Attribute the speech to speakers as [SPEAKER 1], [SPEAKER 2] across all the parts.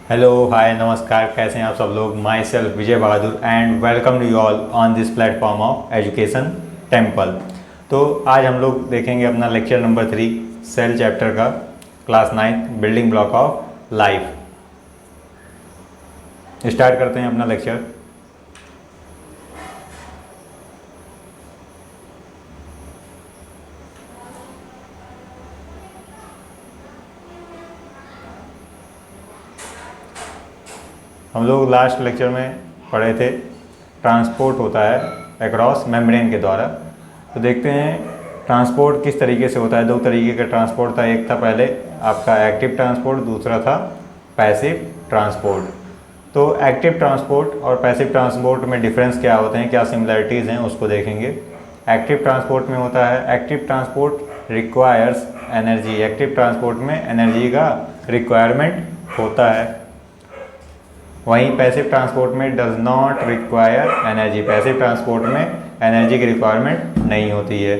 [SPEAKER 1] Hello hi नमस्कार, कैसे हैं आप सब लोग। Myself Vijay Bahadur and welcome to you all on this platform of education temple. तो आज हम लोग देखेंगे अपना लेक्चर नंबर 3 सेल चैप्टर का, class 9 building block of life. Start करते हैं अपना लेक्चर। हम लोग लास्ट लेक्चर में पढ़े थे ट्रांसपोर्ट होता है अक्रॉस मेम्ब्रेन के द्वारा। तो देखते हैं ट्रांसपोर्ट किस तरीके से होता है। दो तरीके का ट्रांसपोर्ट था, एक था पहले आपका एक्टिव ट्रांसपोर्ट, दूसरा था पैसिव ट्रांसपोर्ट। तो एक्टिव ट्रांसपोर्ट और पैसिव ट्रांसपोर्ट में डिफरेंस क्या होते हैं, क्या सिमिलरिटीज़ हैं, उसको देखेंगे। एक्टिव ट्रांसपोर्ट में होता है, active transport requires energy. Active transport में एनर्जी का रिक्वायरमेंट होता है। वहीं पैसिव ट्रांसपोर्ट में does not require energy. Passive transport में एनर्जी की रिक्वायरमेंट नहीं होती है।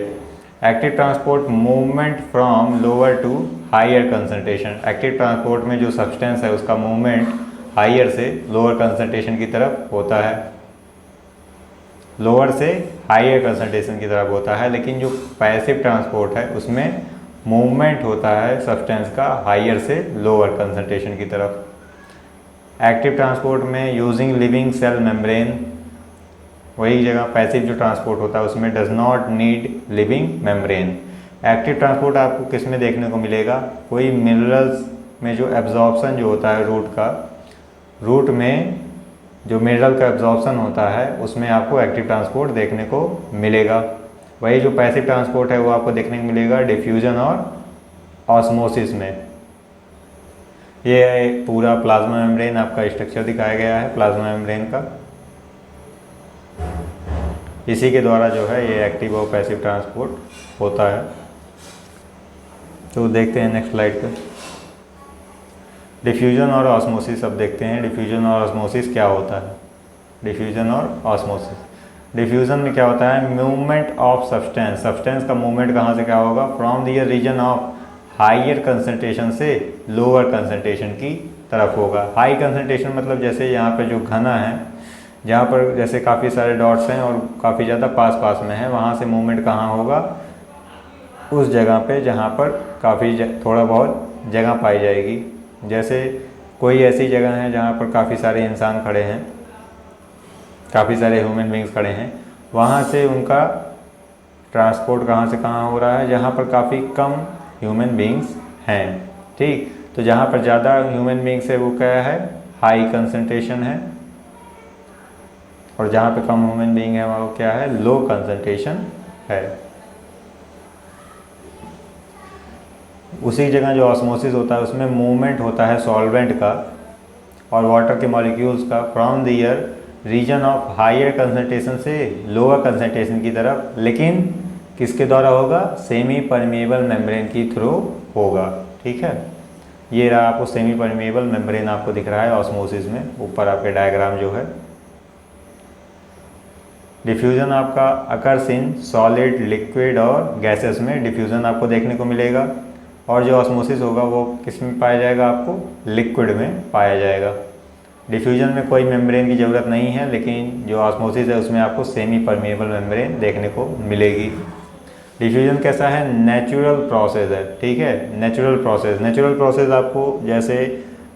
[SPEAKER 1] Active transport movement from lower to higher concentration. Active transport में जो सब्सटेंस है उसका मूवमेंट हायर से लोअर कंसंट्रेशन की तरफ होता है, लोअर से हायर कंसंट्रेशन की तरफ होता है। लेकिन जो पैसिव ट्रांसपोर्ट है उसमें मूवमेंट होता है सब्सटेंस का हायर से लोअर कंसंट्रेशन की तरफ। एक्टिव ट्रांसपोर्ट में यूजिंग लिविंग सेल मेम्ब्रेन, वही जगह पैसिव जो ट्रांसपोर्ट होता है उसमें does not need living membrane. Active transport आपको किस में देखने को मिलेगा, कोई मिनरल्स में जो एब्जॉर्प्शन जो होता है रूट का, रूट में जो मिनरल का एब्जॉर्प्शन होता है उसमें आपको एक्टिव ट्रांसपोर्ट देखने को मिलेगा। वही जो पैसिव ट्रांसपोर्ट है वो आपको देखने को मिलेगा डिफ्यूजन और ऑस्मोसिस में। ये है पूरा प्लाज्मा मेम्ब्रेन, आपका स्ट्रक्चर दिखाया गया है प्लाज्मा मेम्ब्रेन का। इसी के द्वारा जो है ये एक्टिव और पैसिव ट्रांसपोर्ट होता है। तो देखते हैं नेक्स्ट स्लाइड पे डिफ्यूजन और ऑस्मोसिस। अब देखते हैं डिफ्यूजन और ऑस्मोसिस क्या होता है। डिफ्यूजन और ऑस्मोसिस, डिफ्यूजन में क्या होता है, मूवमेंट ऑफ सब्सटेंस। सब्सटेंस का मूवमेंट कहाँ से क्या होगा, from the region of higher concentration से लोअर कंसंट्रेशन की तरफ होगा। हाई कंसंट्रेशन मतलब जैसे यहाँ पर जो घना है, जहाँ पर जैसे काफ़ी सारे डॉट्स हैं और काफ़ी ज़्यादा पास पास में है, वहाँ से मूवमेंट कहाँ होगा, उस जगह पे जहाँ पर काफ़ी थोड़ा बहुत जगह पाई जाएगी। जैसे कोई ऐसी जगह है जहाँ पर काफ़ी सारे इंसान खड़े हैं, काफ़ी सारे ह्यूमन बींग्स खड़े हैं, वहाँ से उनका ट्रांसपोर्ट कहाँ से कहाँ हो रहा है, जहाँ पर काफ़ी कम ह्यूमन बींग्स हैं। ठीक, तो जहाँ पर ज़्यादा ह्यूमन बींग्स है वो क्या है, हाई कंसंट्रेशन है, और जहाँ पे कम ह्यूमन बींग है वो क्या है, लो कंसंट्रेशन है। उसी जगह जो ऑस्मोसिस होता है उसमें मूवमेंट होता है सॉल्वेंट का और वाटर के मॉलिक्यूल्स का from the region of higher concentration से लोअर कंसंट्रेशन की तरफ, लेकिन किसके द्वारा होगा, सेमी परमिएबल मेम्ब्रेन की थ्रू होगा। ठीक है, ये रहा आपको सेमी परमिएबल मेम्ब्रेन आपको दिख रहा है ऑस्मोसिस में, ऊपर आपके डायग्राम जो है। डिफ्यूज़न आपका अकर्स इन सॉलिड, लिक्विड और गैसेस में डिफ्यूज़न आपको देखने को मिलेगा, और जो ऑस्मोसिस होगा वो किस में पाया जाएगा, आपको लिक्विड में पाया जाएगा। डिफ्यूज़न में कोई मेम्ब्रेन की ज़रूरत नहीं है, लेकिन जो ऑस्मोसिस है उसमें आपको सेमी परमिएबल मेम्ब्रेन देखने को मिलेगी। डिफ्यूज़न कैसा है, नेचुरल प्रोसेस है। ठीक है, नेचुरल प्रोसेस। नेचुरल प्रोसेस आपको जैसे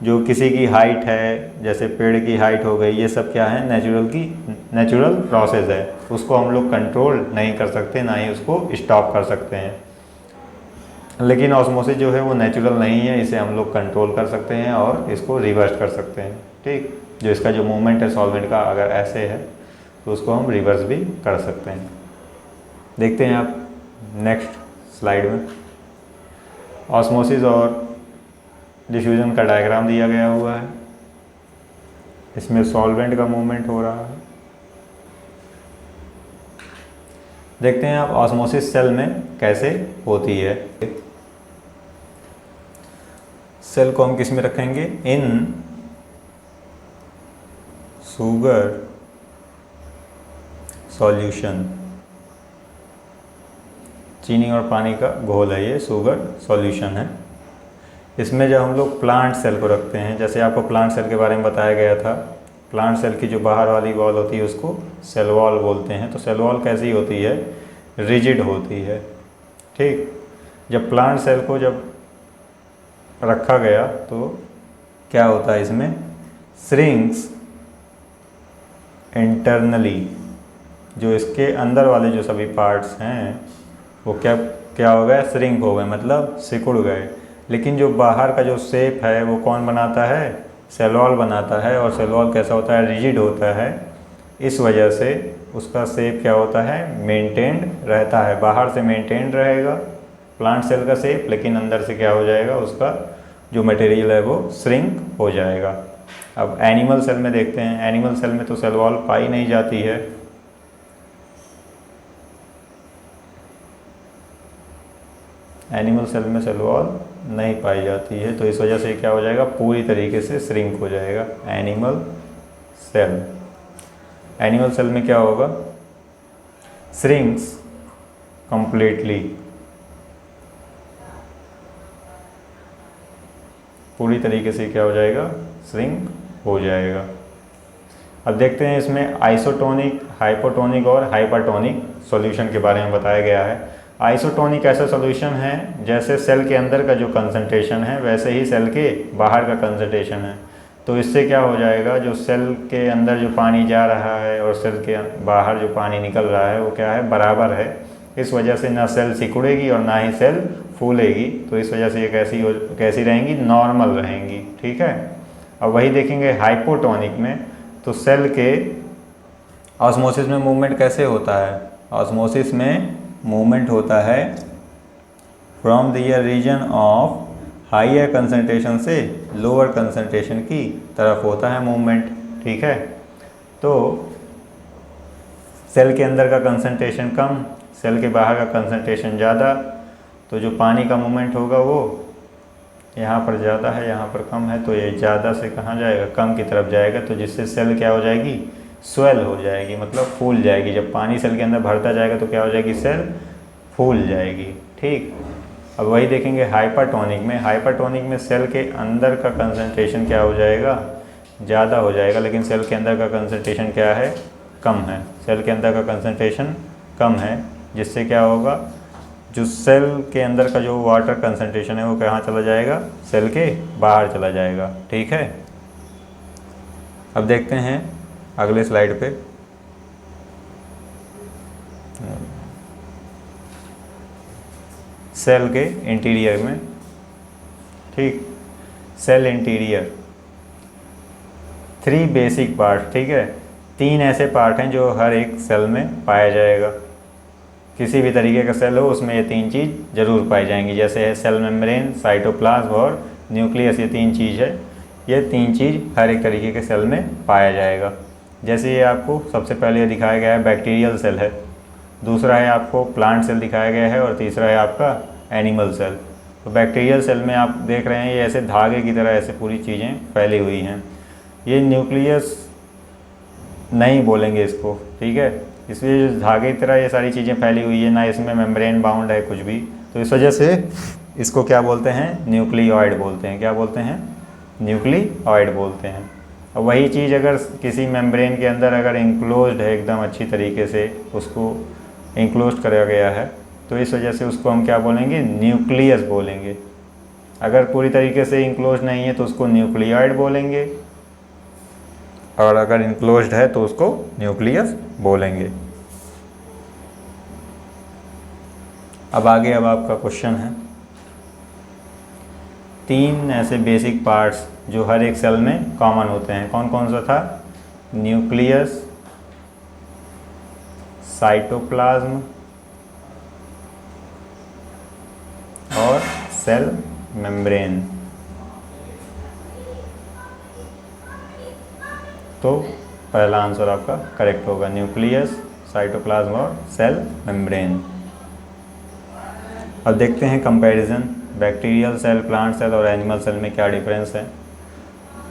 [SPEAKER 1] जो किसी की हाइट है, जैसे पेड़ की हाइट हो गई, ये सब क्या है, नेचुरल प्रोसेस है। उसको हम लोग कंट्रोल नहीं कर सकते, ना ही उसको स्टॉप कर सकते हैं। लेकिन ऑस्मोसिस जो है वो नेचुरल नहीं है, इसे हम लोग कंट्रोल कर सकते हैं और इसको रिवर्स कर सकते हैं। ठीक, जो इसका जो मूवमेंट है सॉल्वेंट का अगर ऐसे है तो उसको हम रिवर्स भी कर सकते हैं। देखते हैं आप नेक्स्ट स्लाइड में ऑस्मोसिस और डिफ्यूज़न का डायग्राम दिया गया हुआ है। इसमें सॉल्वेंट का मूवमेंट हो रहा है। देखते हैं आप ऑस्मोसिस सेल में कैसे होती है। सेल को हम किस में रखेंगे, इन शुगर सॉल्यूशन। चीनी और पानी का घोल है ये, शुगर सॉल्यूशन है। इसमें जब हम लोग प्लांट सेल को रखते हैं, जैसे आपको प्लांट सेल के बारे में बताया गया था, प्लांट सेल की जो बाहर वाली वॉल होती है उसको सेल वॉल बोलते हैं। तो सेल वॉल कैसी होती है? रिजिड होती है। ठीक, जब प्लांट सेल को जब रखा गया तो क्या होता है, इसमें श्रिंक्स इंटरनली, जो इसके अंदर वाले जो सभी पार्ट्स हैं वो क्या हो गए? श्रिंक हो गए, मतलब सिकुड़ गए। लेकिन जो बाहर का जो शेप है वो कौन बनाता है? सेल वॉल बनाता है। और सेल वॉल कैसा होता है? रिजिड होता है। इस वजह से उसका शेप क्या होता है? मेंटेन्ड रहता है। बाहर से मेंटेन्ड रहेगा प्लांट सेल का शेप, लेकिन अंदर से क्या हो जाएगा? उसका जो मटेरियल है वो श्रिंक हो जाएगा। अब एनिमल सेल में देखते हैं। एनिमल सेल में तो सेल वॉल पाई नहीं जाती है। एनिमल सेल में सेल वॉल नहीं पाई जाती है, तो इस वजह से क्या हो जाएगा? पूरी तरीके से श्रिंक हो जाएगा एनिमल सेल। एनिमल सेल में क्या होगा? श्रिंक्स कंप्लीटली, पूरी तरीके से क्या हो जाएगा? श्रिंक हो जाएगा। अब देखते हैं इसमें आइसोटोनिक, हाइपोटोनिक और हाइपरटोनिक सॉल्यूशन के बारे में बताया गया है। आइसोटोनिक ऐसा सॉल्यूशन है जैसे सेल के अंदर का जो कंसंट्रेशन है वैसे ही सेल के बाहर का कंसंट्रेशन है। तो इससे क्या हो जाएगा? जो सेल के अंदर जो पानी जा रहा है और सेल के बाहर जो पानी निकल रहा है वो क्या है? बराबर है। इस वजह से ना सेल सिकुड़ेगी और ना ही सेल फूलेगी। तो इस वजह से ये कैसी रहेंगी? नॉर्मल रहेंगी। ठीक है। अब वही देखेंगे हाइपोटोनिक में, तो सेल के ऑस्मोसिस में मूवमेंट कैसे होता है? ऑस्मोसिस में मूवमेंट होता है from the region of higher concentration से लोअर कंसंट्रेशन की तरफ होता है मूवमेंट। ठीक है। तो सेल के अंदर का कंसंट्रेशन कम, सेल के बाहर का कंसंट्रेशन ज़्यादा, तो जो पानी का मूवमेंट होगा वो यहाँ पर ज़्यादा है, यहाँ पर कम है, तो ये ज़्यादा से कहाँ जाएगा? कम की तरफ जाएगा। तो जिससे सेल क्या हो जाएगी? स्वेल हो जाएगी, मतलब फूल जाएगी। जब पानी सेल के अंदर भरता जाएगा तो क्या हो जाएगी? सेल फूल जाएगी। ठीक। अब वही देखेंगे हाइपरटोनिक में। हाइपरटोनिक में सेल के अंदर का कंसंट्रेशन क्या हो जाएगा? ज़्यादा हो जाएगा, लेकिन सेल के अंदर का कंसंट्रेशन क्या है? कम है। सेल के अंदर का कंसंट्रेशन कम है, जिससे क्या होगा? जो सेल के अंदर का जो वाटर कंसंट्रेशन है वो कहाँ चला जाएगा? सेल के बाहर चला जाएगा। ठीक है। अब देखते हैं अगले स्लाइड पे। सेल के इंटीरियर में। ठीक, सेल इंटीरियर 3 बेसिक पार्ट। ठीक है, 3 ऐसे पार्ट हैं जो हर एक सेल में पाया जाएगा। किसी भी तरीके का सेल हो उसमें ये 3 चीज़ जरूर पाई जाएंगी। जैसे है सेल मेम्ब्रेन, साइटोप्लाज्म और न्यूक्लियस, ये 3 चीज़ है। ये 3 चीज़ हर एक तरीके के सेल में पाया जाएगा। जैसे ये आपको सबसे पहले दिखाया गया है बैक्टीरियल सेल है, दूसरा है आपको प्लांट सेल दिखाया गया है, और तीसरा है आपका एनिमल सेल। तो बैक्टीरियल सेल में आप देख रहे हैं ये ऐसे धागे की तरह ऐसे पूरी चीज़ें फैली हुई हैं। ये न्यूक्लियस नहीं बोलेंगे इसको। ठीक है, इसलिए धागे की तरह ये सारी चीज़ें फैली हुई है, ना इसमें मेम्ब्रेन बाउंड है कुछ भी, तो इस वजह से इसको क्या बोलते हैं? न्यूक्लियोइड बोलते हैं। क्या बोलते हैं? न्यूक्लियोइड बोलते हैं। और वही चीज़ अगर किसी मेम्ब्रेन के अंदर अगर इंक्लोज्ड है एकदम अच्छी तरीके से, उसको इंक्लोज करा गया है, तो इस वजह से उसको हम क्या बोलेंगे? न्यूक्लियस बोलेंगे। अगर पूरी तरीके से इंक्लोज नहीं है तो उसको न्यूक्लियोइड बोलेंगे, और अगर इंक्लोज्ड है तो उसको न्यूक्लियस बोलेंगे। अब आगे आपका क्वेश्चन है, 3 ऐसे बेसिक पार्ट्स जो हर एक सेल में कॉमन होते हैं, कौन कौन सा था? न्यूक्लियस, साइटोप्लाज्म और सेल मेम्ब्रेन। तो पहला आंसर आपका करेक्ट होगा, न्यूक्लियस, साइटोप्लाज्म और सेल मेम्ब्रेन। अब देखते हैं comparison, bacterial cell, plant cell और एनिमल सेल में क्या डिफरेंस है।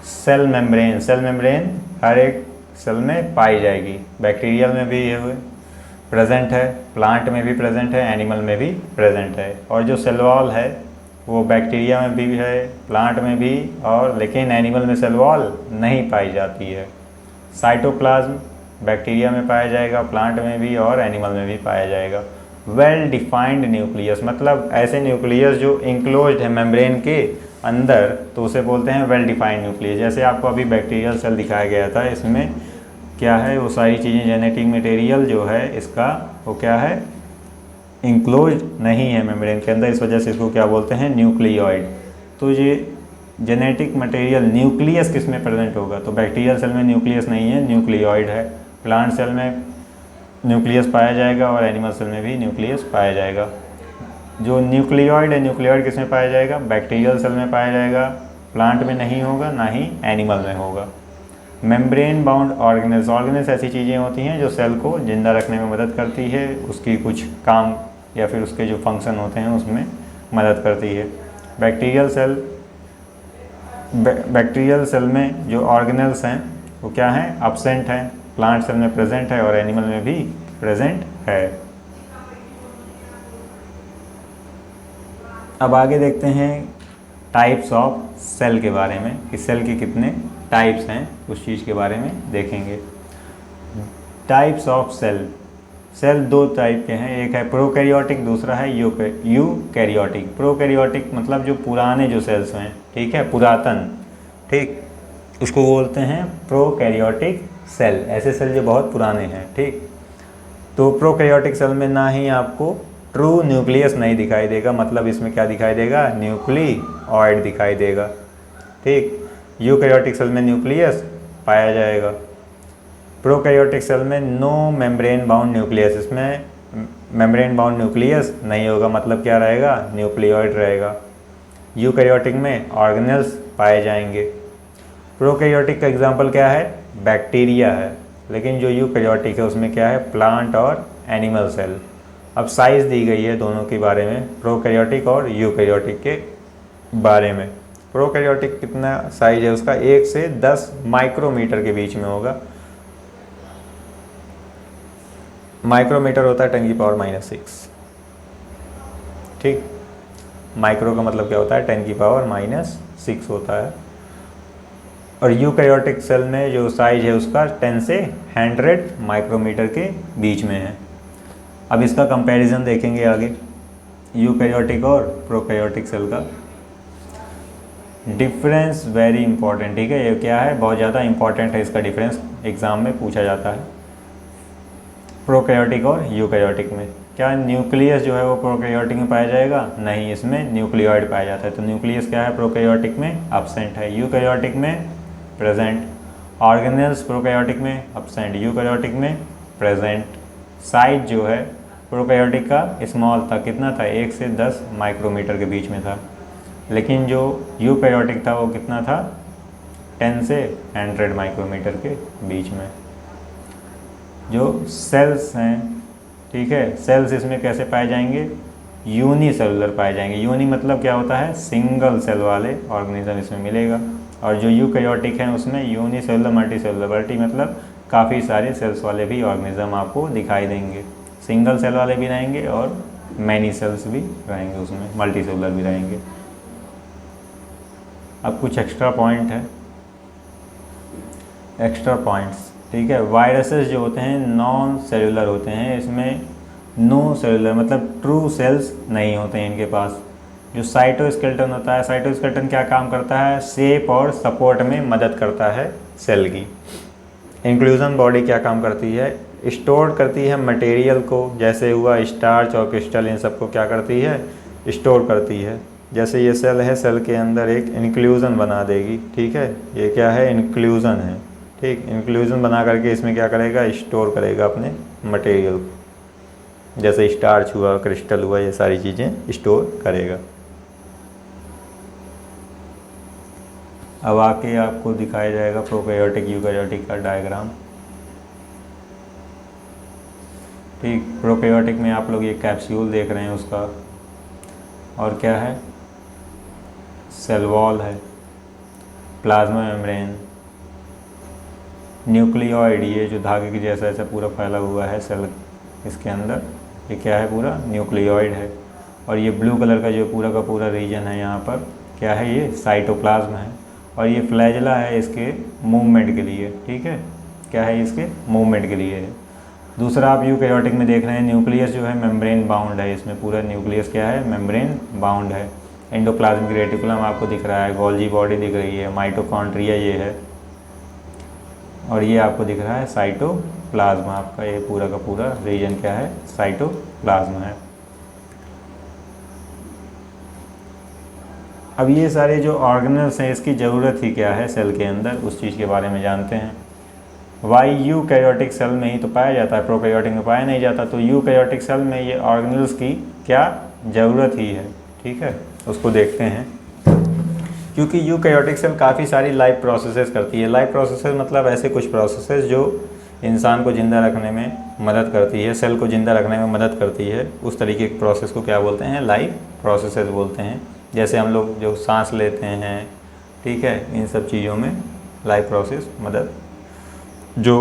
[SPEAKER 1] सेल मेम्ब्रेन, सेल मेम्ब्रेन हर एक सेल में पाई जाएगी। बैक्टीरियल में भी ये प्रेजेंट है, प्लांट में भी प्रेजेंट है, एनिमल में भी प्रेजेंट है। और जो सेल वॉल है वो बैक्टीरिया में भी है, प्लांट में भी, और लेकिन एनिमल में सेल वॉल नहीं पाई जाती है। साइटोप्लाज्म बैक्टीरिया में पाया जाएगा, प्लांट में भी और एनिमल में भी पाया जाएगा। वेल डिफाइंड न्यूक्लियस, मतलब ऐसे न्यूक्लियस जो इंक्लोज्ड है मेम्ब्रेन के अंदर, तो उसे बोलते हैं वेल डिफाइंड न्यूक्लियस। जैसे आपको अभी बैक्टीरियल सेल दिखाया गया था, इसमें क्या है, वो सारी चीज़ें जेनेटिक मटेरियल जो है इसका वो क्या है, इंक्लोज नहीं है मेम्ब्रेन के अंदर, इस वजह से इसको क्या बोलते हैं, न्यूक्लियोइड। तो ये जेनेटिक मटेरियल न्यूक्लियस किस में प्रेजेंट होगा, तो बैक्टीरियल सेल में न्यूक्लियस नहीं है, न्यूक्लियोइड है। प्लांट सेल में न्यूक्लियस पाया जाएगा और एनिमल सेल में भी न्यूक्लियस पाया जाएगा। जो न्यूक्लियोइड है, न्यूक्लियोइड किस में पाया जाएगा, बैक्टीरियल सेल में पाया जाएगा, प्लांट में नहीं होगा, ना ही एनिमल में होगा। मेम्ब्रेन बाउंड ऑर्गेनेल्स, ऑर्गेनेल्स ऐसी चीज़ें होती हैं जो सेल को जिंदा रखने में मदद करती है, उसकी कुछ काम या फिर उसके जो फंक्शन होते हैं उसमें मदद करती है। बैक्टीरियल सेल में जो ऑर्गेनेल्स हैं वो क्या हैं, एब्सेंट हैं। प्लांट सेल में प्रेजेंट है और एनिमल में भी प्रेजेंट है। अब आगे देखते हैं टाइप्स ऑफ सेल के बारे में, कि सेल के कितने टाइप्स हैं, उस चीज़ के बारे में देखेंगे। टाइप्स ऑफ सेल, सेल दो टाइप के हैं, एक है प्रोकैरियोटिक, दूसरा है यूकैरियोटिक। प्रोकैरियोटिक मतलब जो पुराने जो सेल्स हैं, ठीक है, पुरातन, ठीक, उसको बोलते हैं प्रोकैरियोटिक सेल, ऐसे सेल जो बहुत पुराने हैं, ठीक। तो प्रोकैरियोटिक सेल में ना ही आपको ट्रू न्यूक्लियस नहीं दिखाई देगा, मतलब इसमें क्या दिखाई देगा, न्यूक्लियोइड दिखाई देगा, ठीक। यूकैरियोटिक सेल में न्यूक्लियस पाया जाएगा। प्रोकैरियोटिक सेल में नो मेम्ब्रेन बाउंड न्यूक्लियस, इसमें मेम्ब्रेन बाउंड न्यूक्लियस नहीं होगा, मतलब क्या रहेगा, न्यूक्लियोइड रहेगा। यूकैरियोटिक में ऑर्गेनेल्स पाए जाएंगे। प्रोकैरियोटिक का एग्जांपल क्या है, बैक्टीरिया है, लेकिन जो यूकैरियोटिक है उसमें क्या है, प्लांट और एनिमल सेल। अब साइज़ दी गई है दोनों के बारे में, प्रोकैरियोटिक और यूकैरियोटिक के बारे में। प्रोकैरियोटिक कितना साइज है उसका, 1 से 10 माइक्रोमीटर के बीच में होगा। माइक्रोमीटर होता है 10⁻⁻⁶, ठीक। माइक्रो का मतलब क्या होता है, 10⁻⁻⁶ होता है। और यूकैरियोटिक सेल में जो साइज है उसका 10 से 100 माइक्रोमीटर के बीच में है। अब इसका कंपैरिजन देखेंगे आगे, यूकैरियोटिक और प्रोकैरियोटिक सेल का डिफरेंस वेरी इंपॉर्टेंट, ठीक है, ये क्या है, बहुत ज़्यादा इंपॉर्टेंट है, इसका डिफरेंस एग्ज़ाम में पूछा जाता है। प्रोकैरियोटिक और यूकैरियोटिक में क्या न्यूक्लियस जो है वो प्रोकैरियोटिक में पाया जाएगा, नहीं, इसमें न्यूक्लियोइड पाया जाता है। तो न्यूक्लियस क्या है, प्रोकैरियोटिक में एब्सेंट है, यूकैरियोटिक में प्रेजेंट। ऑर्गेनेल्स प्रोकैरियोटिक में एब्सेंट, यूकैरियोटिक में प्रेजेंट। साइज जो है प्रोकैरियोटिक का स्मॉल था, कितना था, 1 से 10 माइक्रोमीटर के बीच में था, लेकिन जो यूकैरियोटिक था वो कितना था, 10 से 100 माइक्रोमीटर के बीच में। जो सेल्स हैं, ठीक है, सेल्स इसमें कैसे पाए जाएंगे, यूनिसेलुलर पाए जाएंगे। यूनि मतलब क्या होता है, सिंगल सेल वाले ऑर्गेनिज्म इसमें मिलेगा। और जो यूकैरियोटिक हैं उसमें यूनिसेलुलर, मल्टीसेलुलर। मल्टी मतलब काफ़ी सारे सेल्स वाले भी ऑर्गेनिज्म आपको दिखाई देंगे, सिंगल सेल वाले भी रहेंगे और मैनी सेल्स भी रहेंगे, उसमें मल्टी सेलुलर भी रहेंगे। अब कुछ एक्स्ट्रा पॉइंट है, एक्स्ट्रा पॉइंट्स, ठीक है। वायरसेस जो होते हैं नॉन सेलुलर होते हैं, इसमें नो सेलुलर मतलब ट्रू सेल्स नहीं होते हैं इनके पास। जो साइटोस्केलेटन होता है, साइटोस्केलेटन क्या काम करता है, शेप और सपोर्ट में मदद करता है सेल की। इंक्लूजन बॉडी क्या काम करती है, स्टोर करती है मटेरियल को, जैसे हुआ स्टार्च और क्रिस्टल, इन सबको क्या करती है, स्टोर करती है। जैसे ये सेल है, सेल के अंदर एक इंक्लूजन बना देगी, ठीक है, ये क्या है, इंक्लूजन है, ठीक। इंक्लूजन बना करके इसमें क्या करेगा, स्टोर करेगा अपने मटेरियल को, जैसे स्टार्च हुआ, क्रिस्टल हुआ, ये सारी चीज़ें स्टोर करेगा। अब आके आपको दिखाया जाएगा प्रोकैरियोटिक यूकैरियोटिक का डायग्राम, ठीक। प्रोकैरियोटिक में आप लोग ये कैप्सूल देख रहे हैं उसका, और क्या है, सेल वॉल है, प्लाज्मा मेम्ब्रेन, न्यूक्लियोइड, ये जो धागे की जैसा ऐसा पूरा फैला हुआ है सेल इसके अंदर, ये क्या है, पूरा न्यूक्लियोइड है। और ये ब्लू कलर का जो पूरा का पूरा रीजन है यहाँ पर क्या है, ये साइटोप्लाज्म है। और ये फ्लैजला है इसके मूवमेंट के लिए, ठीक है, क्या है इसके मूवमेंट के लिए है। दूसरा आप यूकैरियोटिक में देख रहे हैं न्यूक्लियस जो है मेम्ब्रेन बाउंड है, इसमें पूरा न्यूक्लियस क्या है, मेम्ब्रेन बाउंड है। एंडोप्लाज्मिक रेटिकुलम आपको दिख रहा है, गोल्जी बॉडी दिख रही है, माइटोकॉन्ड्रिया ये है, और ये आपको दिख रहा है साइटोप्लाज्म। आपका ये पूरा का पूरा रीजन क्या है, साइटोप्लाज्म है। अब ये सारे जो ऑर्गेनल्स हैं इसकी ज़रूरत ही क्या है सेल के अंदर, उस चीज़ के बारे में जानते हैं। वाई यूकैरियोटिक सेल में ही तो पाया जाता है, प्रोकैरियोटिक में पाया नहीं जाता। तो यूकैरियोटिक सेल में ये ऑर्गेनल्स की क्या ज़रूरत ही है, ठीक है, उसको देखते हैं। क्योंकि यूकैरियोटिक सेल काफ़ी सारी लाइफ प्रोसेसेस करती है। लाइफ प्रोसेसेस मतलब ऐसे कुछ प्रोसेसेस जो इंसान को ज़िंदा रखने में मदद करती है, सेल को ज़िंदा रखने में मदद करती है, उस तरीके के प्रोसेस को क्या बोलते हैं, लाइफ प्रोसेसेस बोलते हैं। जैसे हम लोग जो सांस लेते हैं, ठीक है, इन सब चीज़ों में लाइफ प्रोसेस मदद, जो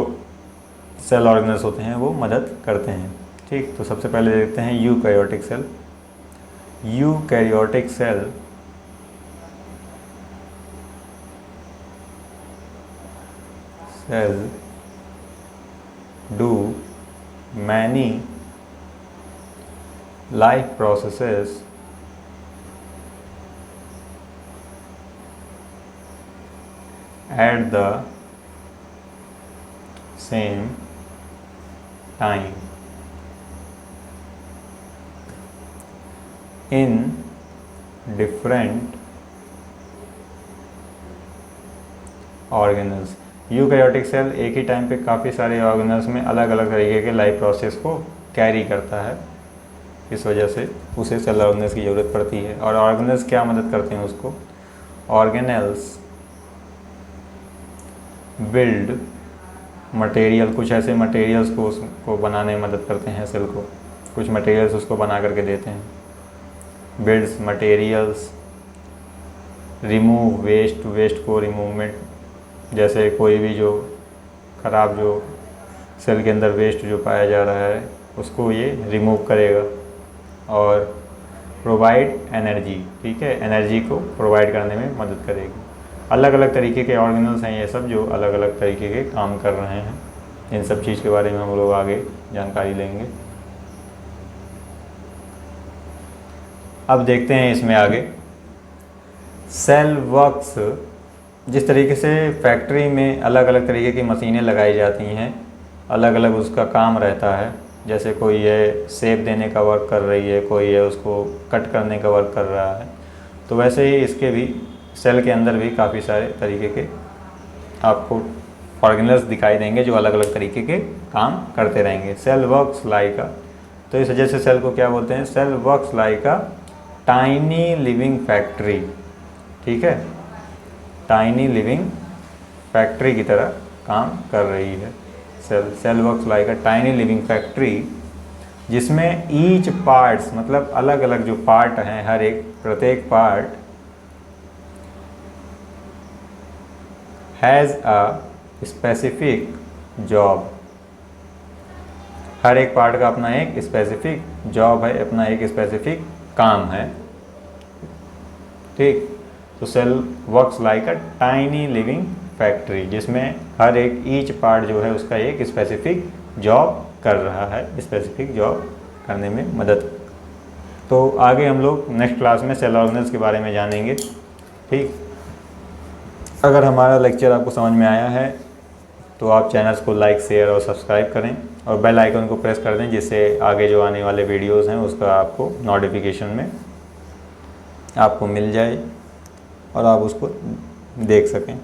[SPEAKER 1] सेल ऑर्गेनल्स होते हैं वो मदद करते हैं, ठीक। तो सबसे पहले देखते हैं eukaryotic cell. Eukaryotic cell do many life processes at the same time in different organelles. Eukaryotic cell एक ही टाइम पे काफ़ी सारे ऑर्गेनल्स में अलग अलग तरीके के लाइफ प्रोसेस को कैरी करता है, इस वजह से उसे सेल ऑर्गेनल्स की ज़रूरत पड़ती है। और ऑर्गेनल्स क्या मदद करते हैं उसको, ऑर्गेनल्स बिल्ड मटेरियल, कुछ ऐसे मटेरियल्स को उसको बनाने में मदद करते हैं सेल को, कुछ मटेरियल्स उसको बना करके देते हैं। Builds materials, remove waste, waste को रिमूवमेंट, जैसे कोई भी जो ख़राब जो सेल के अंदर वेस्ट जो पाया जा रहा है उसको ये रिमूव करेगा। और प्रोवाइड एनर्जी, ठीक है, एनर्जी को प्रोवाइड करने में मदद करेगी। अलग अलग तरीके के ऑर्गेनल्स हैं ये सब जो अलग अलग तरीके के काम कर रहे हैं। इन सब चीज़ के बारे में हम लोग आगे जानकारी लेंगे। अब देखते हैं इसमें आगे सेल वर्क्स। जिस तरीके से फैक्ट्री में अलग अलग तरीके की मशीनें लगाई जाती हैं, अलग अलग उसका काम रहता है, जैसे कोई है शेप देने का वर्क कर रही है, कोई है उसको कट करने का वर्क कर रहा है, तो वैसे ही इसके भी सेल के अंदर भी काफ़ी सारे तरीके के आपको ऑर्गेनल्स दिखाई देंगे जो अलग अलग तरीके के काम करते रहेंगे। सेल वर्क्स लाइक अ, तो इस वजह से सेल को क्या बोलते हैं, cell works like a tiny living factory, ठीक है, टाइनी लिविंग फैक्ट्री की तरह काम कर रही है cell. Cell works like a tiny living factory, जिसमें ईच पार्ट्स मतलब अलग अलग जो पार्ट हैं, हर एक प्रत्येक part has a specific job, हर एक पार्ट का अपना एक स्पेसिफिक जॉब है, अपना एक स्पेसिफिक काम है, ठीक। तो cell works like a tiny living factory, जिसमें हर एक ईच पार्ट जो है उसका एक स्पेसिफिक जॉब कर रहा है, स्पेसिफिक जॉब करने में मदद। तो आगे हम लोग नेक्स्ट क्लास में सेल ऑर्गेनल्स के बारे में जानेंगे, ठीक। अगर हमारा लेक्चर आपको समझ में आया है तो आप चैनल्स को लाइक, शेयर और सब्सक्राइब करें और बेल आइकन को प्रेस कर दें, जिससे आगे जो आने वाले वीडियोज़ हैं उसका आपको नोटिफिकेशन में आपको मिल जाए और आप उसको देख सकें।